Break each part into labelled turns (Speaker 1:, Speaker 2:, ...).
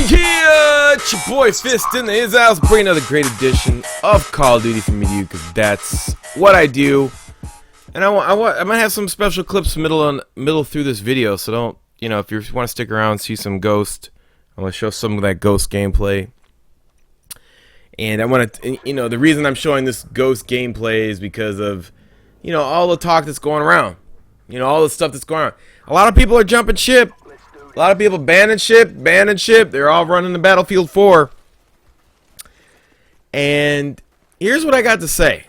Speaker 1: Yeah, it's your boy Fist in the his house, bringing another great edition of Call of Duty for me to you, because that's what I do. And I might have some special clips middle through this video, so don't, if you want to stick around, see some Ghost, I want to show some of that Ghost gameplay. And I want to, the reason I'm showing this Ghost gameplay is because of, all the talk that's going around, all the stuff that's going on. A lot of people are jumping ship. A lot of people banning ship. They're all running to Battlefield 4. And here's what I got to say.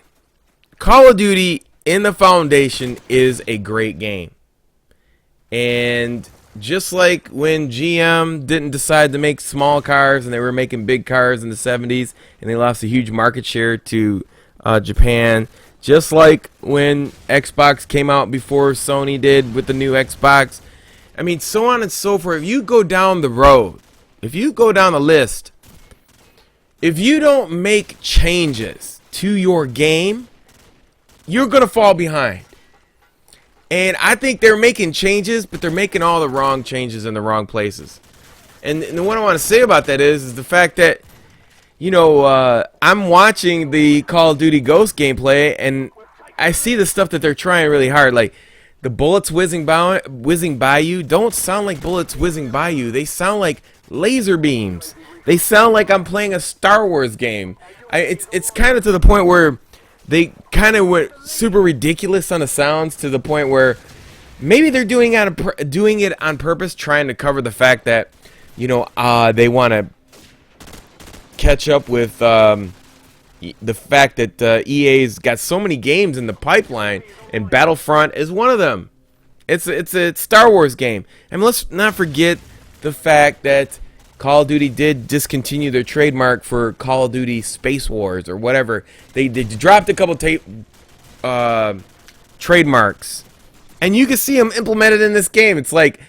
Speaker 1: Call of Duty in the Foundation is a great game. And just like when GM didn't decide to make small cars and they were making big cars in the 70s and they lost a huge market share to Japan. Just like when Xbox came out before Sony did with the new Xbox. I mean, so on and so forth. If you go down the road, if you go down the list, if you don't make changes to your game, you're going to fall behind. And I think they're making changes, but they're making all the wrong changes in the wrong places. And what I want to say about that is the fact that, I'm watching the Call of Duty Ghost gameplay, and I see the stuff that they're trying really hard. Like, the bullets whizzing by you don't sound like bullets whizzing by you. They sound like laser beams. They sound like I'm playing a Star Wars game. It's kind of to the point where they kind of went super ridiculous on the sounds, to the point where maybe they're doing it on purpose, trying to cover the fact that they want to catch up with the fact that EA's got so many games in the pipeline, and Battlefront is one of them. It's a Star Wars game. And let's not forget the fact that Call of Duty did discontinue their trademark for Call of Duty Space Wars or whatever. They dropped a couple trademarks, and you can see them implemented in this game. It's like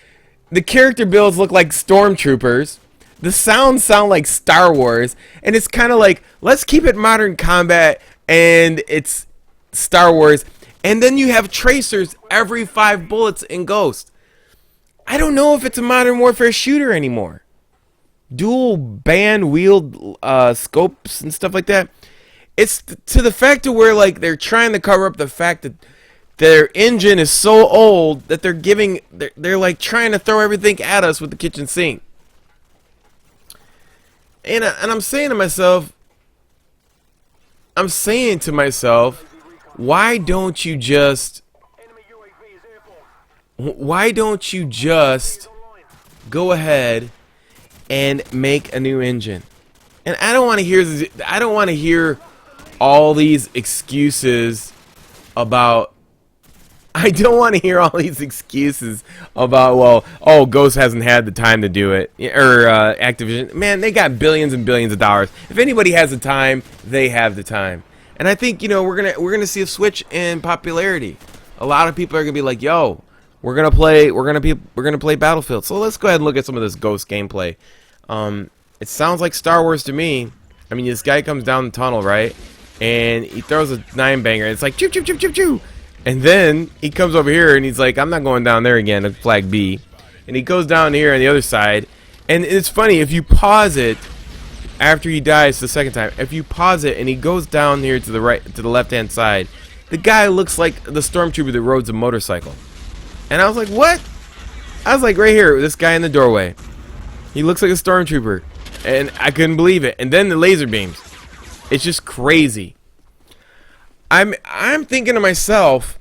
Speaker 1: the character builds look like stormtroopers. The sounds sound like Star Wars, and it's kind of like, let's keep it modern combat, and it's Star Wars, and then you have tracers every 5 bullets in Ghost. I don't know if it's a Modern Warfare shooter anymore. Dual band wield scopes and stuff like that. It's to the fact to where, like, they're trying to cover up the fact that their engine is so old that they're like trying to throw everything at us with the kitchen sink. And I'm saying to myself, why don't you just go ahead and make a new engine? And I don't want to hear all these excuses about Ghost hasn't had the time to do it, or Activision. Man, they got billions and billions of dollars. If anybody has the time, they have the time. And I think we're gonna see a switch in popularity. A lot of people are gonna be like, "Yo, we're gonna play Battlefield." So let's go ahead and look at some of this Ghost gameplay. It sounds like Star Wars to me. I mean, this guy comes down the tunnel, right, and he throws a 9 banger. It's like choo choo choo choo choo. And then he comes over here and he's like, I'm not going down there again at flag B. And he goes down here on the other side. And it's funny, if you pause it after he dies the second time, if you pause it and he goes down here to the left-hand side, the guy looks like the stormtrooper that rides a motorcycle. And I was like, what? I was like, right here, this guy in the doorway. He looks like a stormtrooper. And I couldn't believe it. And then the laser beams. It's just crazy. I'm thinking to myself,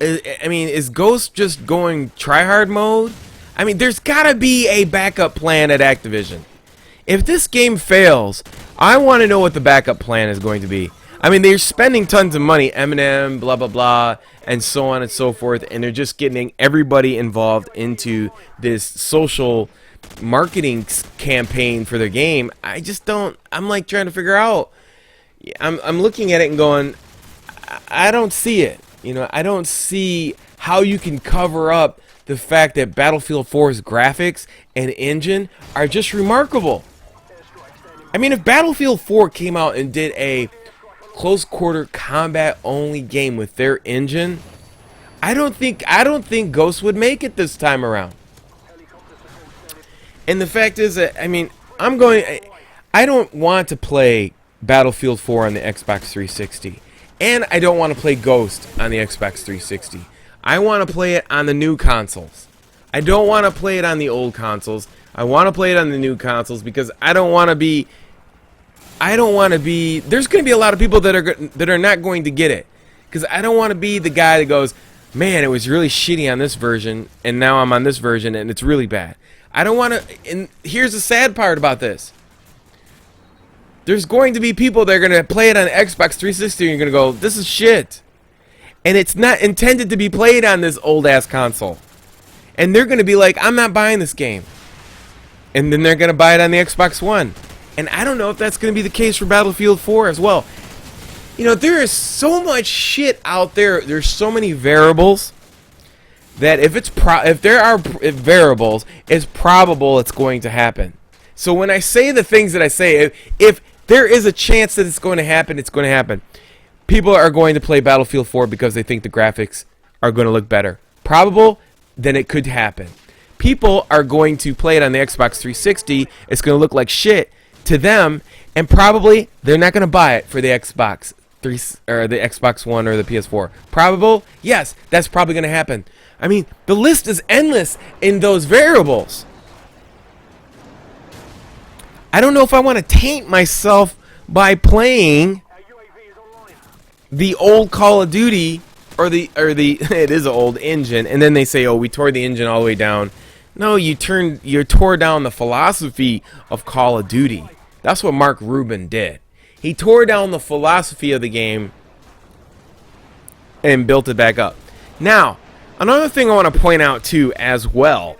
Speaker 1: is Ghost just going tryhard mode? I mean, there's gotta be a backup plan at Activision. If this game fails, I want to know what the backup plan is going to be. I mean, they're spending tons of money, Eminem, blah blah blah, and so on and so forth, and they're just getting everybody involved into this social marketing campaign for their game. I'm like trying to figure out. I'm looking at it and going, I don't see it. I don't see how you can cover up the fact that Battlefield 4's graphics and engine are just remarkable. I mean, if Battlefield 4 came out and did a close quarter combat only game with their engine, I don't think Ghost would make it this time around. And the fact is that, I mean, I don't want to play Battlefield 4 on the Xbox 360. And I don't want to play Ghost on the Xbox 360. I want to play it on the new consoles. I don't want to play it on the old consoles. I want to play it on the new consoles because I don't want to be... There's going to be a lot of people that are not going to get it. Because I don't want to be the guy that goes, man, it was really shitty on this version, and now I'm on this version, and it's really bad. I don't want to... And here's the sad part about this. There's going to be people that are going to play it on Xbox 360, and you're going to go, this is shit. And it's not intended to be played on this old-ass console. And they're going to be like, I'm not buying this game. And then they're going to buy it on the Xbox One. And I don't know if that's going to be the case for Battlefield 4 as well. You know, there is so much shit out there. There's so many variables that if there are variables, it's probable it's going to happen. So when I say the things that I say, if there is a chance that it's going to happen, it's going to happen. People are going to play Battlefield 4 because they think the graphics are going to look better. Probable, then it could happen. People are going to play it on the Xbox 360. It's going to look like shit to them, and probably they're not going to buy it for the Xbox 3 or the Xbox One or the PS4. Probable? Yes, that's probably going to happen. I mean, the list is endless in those variables. I don't know if I want to taint myself by playing the old Call of Duty or the it is an old engine, and then they say, oh, we tore the engine all the way down. No, you tore down the philosophy of Call of Duty. That's what Mark Rubin did. He tore down the philosophy of the game and built it back up. Now, another thing I want to point out too as well,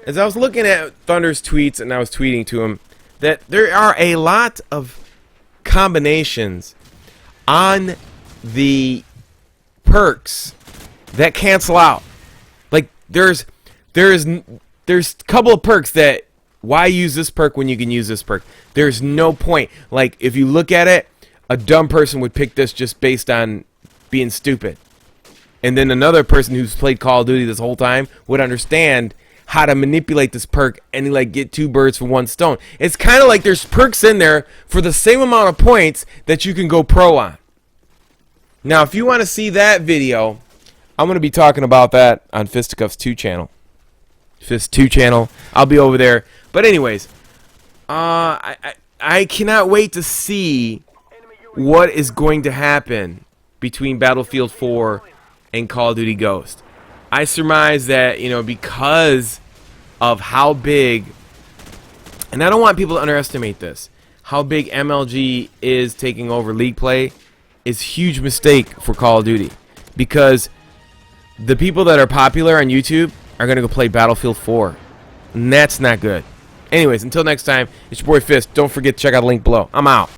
Speaker 1: as I was looking at Thunder's tweets and I was tweeting to him, that there are a lot of combinations on the perks that cancel out. Like there's a couple of perks that, why use this perk when you can use this perk? There's no point. Like if you look at it, a dumb person would pick this just based on being stupid. And then another person who's played Call of Duty this whole time would understand how to manipulate this perk and like get two birds with one stone. It's kind of like there's perks in there for the same amount of points that you can go pro on. Now, if you want to see that video, I'm going to be talking about that on Fisticuffs 2 channel. Fist 2 channel. I'll be over there. But anyways, I cannot wait to see what is going to happen between Battlefield 4 and Call of Duty Ghost. I surmise that, you know, because of how big, and I don't want people to underestimate this, how big MLG is taking over League Play is a huge mistake for Call of Duty. Because the people that are popular on YouTube are going to go play Battlefield 4. And that's not good. Anyways, until next time, it's your boy Fist. Don't forget to check out the link below. I'm out.